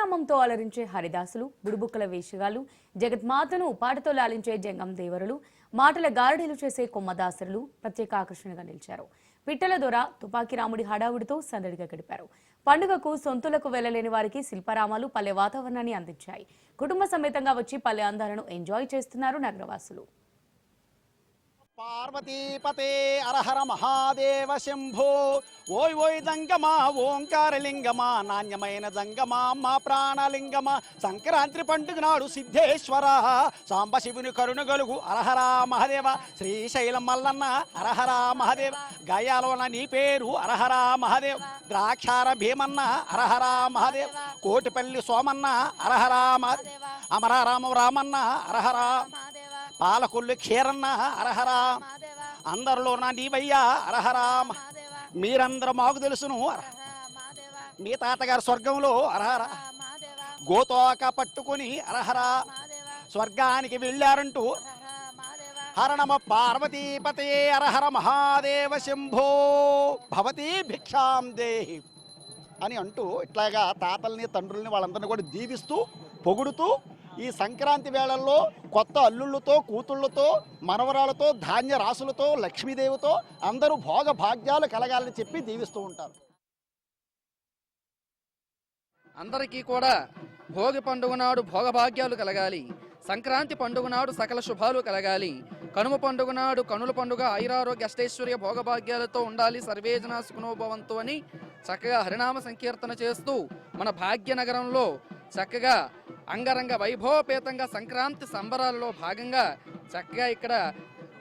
శిల్పారామంతో అలరించే హరిదాసులు, బుడుబుక్కల వేషగాలు, జగత్మాతను పాటతో లాలించే జంగం దేవరులు, మాటల గారడీలు చేసే కొమ్మదాసరులు ప్రత్యేక ఆకర్షణగా నిలిచారు. పిట్టల దొర తుపాకీ రాముడి హడావుడితో సందడిగా గడిపారు. పండుగకు సొంతులకు వెళ్లలేని వారికి శిల్పారామాలు పల్లె వాతావరణాన్ని అందించాయి. కుటుంబ సమేతంగా వచ్చి పల్లె అందాలను ఎంజాయ్ చేస్తున్నారు నగరవాసులు. పార్వతీపతే అరహర మహాదేవ శంభో ఓయ్ ఓయ్ జంగమా ఓంకారలింగమా నాణ్యమైన జంగమా మా ప్రాణలింగమా సంక్రాంతి పండుగ నాడు సిద్ధేశ్వర సాంబశివుని కరుణ గలుగు అరహర మహదేవ శ్రీశైలం మల్లన్న అరహర మహదేవ గయాలోన నీ పేరు అరహర మహదేవ్ ద్రాక్షార భీమన్న అరహర మహదేవ్ కోటిపల్లి సోమన్న అరహర మహదేవ్ అమరారామ రామన్న అరహర పాలకొల్లు ఖీరన్న అరహరా అందరిలో నా నీవయ్యా అరహరా మీరందరూ మాకు తెలుసును మీ తాతగారు స్వర్గంలో అరహరా గోతోక పట్టుకుని అరహరా స్వర్గానికి వెళ్ళారంటూ హరణమ పార్వతీపతే అరహర మహాదేవ శంభో భవతి భిక్షాం దేహి అని అంటూ ఇట్లాగా తాతల్ని తండ్రుల్ని వాళ్ళందరినీ కూడా దీవిస్తూ పొగుడుతూ ఈ సంక్రాంతి వేళల్లో కొత్త అల్లుళ్ళతో కూతుళ్ళతో మనవరాలతో ధాన్య రాసులతో లక్ష్మీదేవితో అందరూ భోగ భాగ్యాలు కలగాలని చెప్పి దీవిస్తూ ఉంటారు. అందరికీ కూడా భోగి పండుగ నాడు భోగభాగ్యాలు కలగాలి, సంక్రాంతి పండుగ నాడు సకల శుభాలు కలగాలి, కనుమ పండుగ నాడు కనుల పండుగ ఐరారోగ్య అష్టైశ్వర్య భోగభాగ్యాలతో ఉండాలి, సర్వేజన సుఖనోభవంతో అని చక్కగా హరినామ సంకీర్తన చేస్తూ మన భాగ్యనగరంలో చక్కగా అంగరంగ వైభవపేతంగా సంక్రాంతి సంబరాలలో భాగంగా చక్కగా ఇక్కడ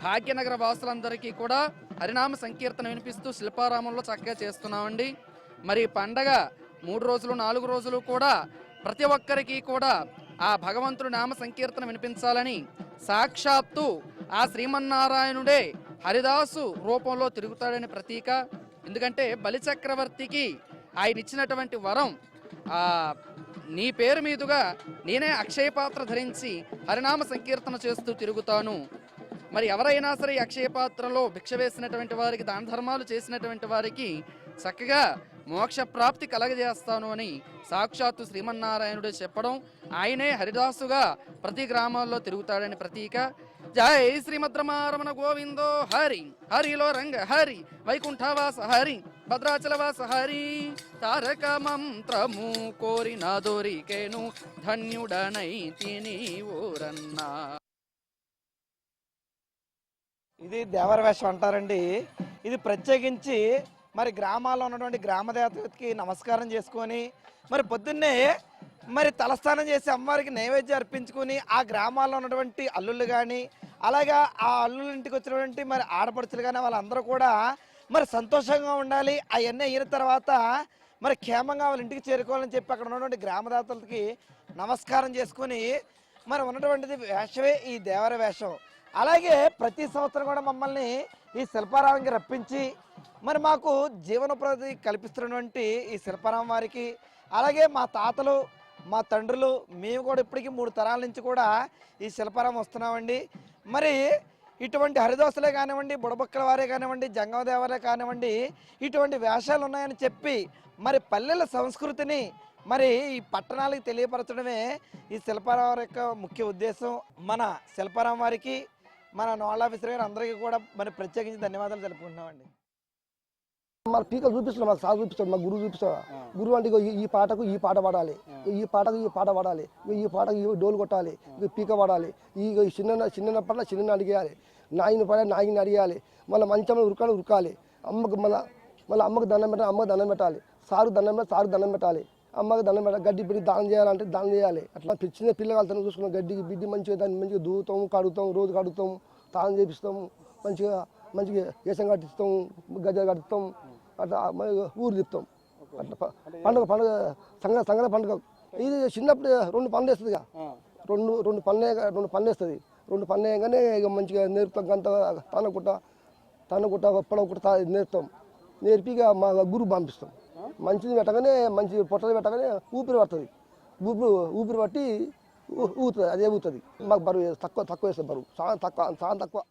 భాగ్యనగర వాసులందరికీ కూడా హరినామ సంకీర్తన వినిపిస్తూ శిల్పారామంలో చక్కగా చేస్తున్నామండి. మరి పండగ 3 రోజులు 4 రోజులు కూడా ప్రతి ఒక్కరికి కూడా ఆ భగవంతుడి నామ సంకీర్తన వినిపించాలని సాక్షాత్తు ఆ శ్రీమన్నారాయణుడే హరిదాసు రూపంలో తిరుగుతాడని ప్రతీక. ఎందుకంటే బలిచక్రవర్తికి ఆయన ఇచ్చినటువంటి వరం నీ పేరు మీదుగా నేనే అక్షయ పాత్ర ధరించి హరినామ సంకీర్తన చేస్తూ తిరుగుతాను. మరి ఎవరైనా సరే అక్షయ పాత్రలో భిక్ష వేసినటువంటి వారికి దాన ధర్మాలు చేసినటువంటి వారికి చక్కగా మోక్ష ప్రాప్తి కలగజేస్తాను అని సాక్షాత్తు శ్రీమన్నారాయణుడే చెప్పడం, ఆయనే హరిదాసుగా ప్రతి గ్రామాల్లో తిరుగుతాడని ప్రతీక. జై శ్రీమద్రమారమణ గోవిందో హరి, హరిలో రంగ హరి, వైకుంఠవాస హరి, భద్రాచలవాస హరి, తారక మంత్రము కోరిన దొరికేను ధన్యుడనై తిని ఊరన్నా. ఇది దేవర వేషం అంటారండి. ఇది ప్రత్యేకించి మరి గ్రామాల్లో ఉన్నటువంటి గ్రామదేవతకి నమస్కారం చేసుకొని మరి పొద్దున్నే మరి తలస్నానం చేసి అమ్మవారికి నైవేద్యం అర్పించుకొని ఆ గ్రామాల్లో ఉన్నటువంటి అల్లుళ్ళు కానీ అలాగా ఆ అల్లుళ్ళ ఇంటికి వచ్చినటువంటి మరి ఆడపడుచులు కానీ వాళ్ళందరూ కూడా మరి సంతోషంగా ఉండాలి. అవన్నీ అయిన తర్వాత మరి క్షేమంగా వాళ్ళ ఇంటికి చేరుకోవాలని చెప్పి అక్కడ ఉన్నటువంటి గ్రామదేవతలకి నమస్కారం చేసుకొని మరి ఉన్నటువంటిది వేషమే ఈ దేవర వేషం. అలాగే ప్రతి సంవత్సరం కూడా మమ్మల్ని ఈ శిల్పారామంకి రప్పించి మరి మాకు జీవనోపాధి కల్పిస్తున్నటువంటి ఈ శిల్పారామం వారికి అలాగే మా తాతలు మా తండ్రులు మేము కూడా ఇప్పటికీ 3 తరాల నుంచి కూడా ఈ శిల్పారామం వస్తున్నామండి. మరి ఇటువంటి హరిదాసులే కానివ్వండి, బుడబక్కల వారే కానివ్వండి, జంగమదేవరే కానివ్వండి, ఇటువంటి వేషాలు ఉన్నాయని చెప్పి మరి పల్లెల సంస్కృతిని మరి ఈ పట్టణాలకు తెలియపరచడమే ఈ శిల్పారామం యొక్క ముఖ్య ఉద్దేశం. మన శిల్పారామం వారికి మన నోళ్ళ ఆఫీసర్ గారు అందరికీ కూడా మరి ప్రత్యేకించి ధన్యవాదాలు తెలుపుకుంటున్నామండి. మన పీకలు చూపిస్తున్నాం, మాకు సాగు చూపిస్తాడు, మాకు గురువు చూపిస్తాడు. గురువు అంటే ఈ పాటకు ఈ పాట పాడాలి, ఈ పాటకు ఈ పాట పాడాలి, ఈ పాటకు ఈ డోలు కొట్టాలి, పీక పాడాలి, ఈ చిన్న చిన్న అడిగేయాలి, నాయని పడాలి నాయని అడిగేయాలి, మళ్ళీ మంచం ఉరకాలి, అమ్మకు మళ్ళీ అమ్మకు దండం పెట్టాలి, అమ్మకు దండం పెట్టాలి, సారు దండం పెట్టాలి, సారు దండం పెట్టాలి, అమ్మకి దండం పెట్టాలి, గడ్డి బిడ్డి దానం చేయాలంటే దానం చేయాలి. అట్లా చిన్న పిల్లగాళ్ళతో చూసుకున్నాం, గడ్డికి బిడ్డి మంచిగా దాన్ని మంచిగా దూవుతాము, కడుగుతాము, రోజు కడుగుతాము, తానం చేపిస్తాము, మంచిగా వేసం కట్టిస్తాము, గజ్జలు కట్టిస్తాము, అట్లా ఊరు తిప్పుతాం. అట్లా పండుగ సంగతి పండుగ. ఇది చిన్నప్పుడు 2 పనులు వేస్తుంది, రెండు పనులు వేస్తుంది. 2 పనులు వేయగానే ఇక మంచిగా నేర్పుతాం. గంట తనకుట్ట పొడవకుట్ట నేర్పుతాం. నేర్పి ఇక మా గురువు పంపిస్తాం. మంచిది పెట్టగానే మంచి పొట్టలు పెట్టగానే ఊపిరి పడుతుంది. ఊపిరి పట్టి ఊతుంది, అదే ఊతుంది. మాకు బరువు తక్కువ వేస్తుంది, బరువు చాలా తక్కువ.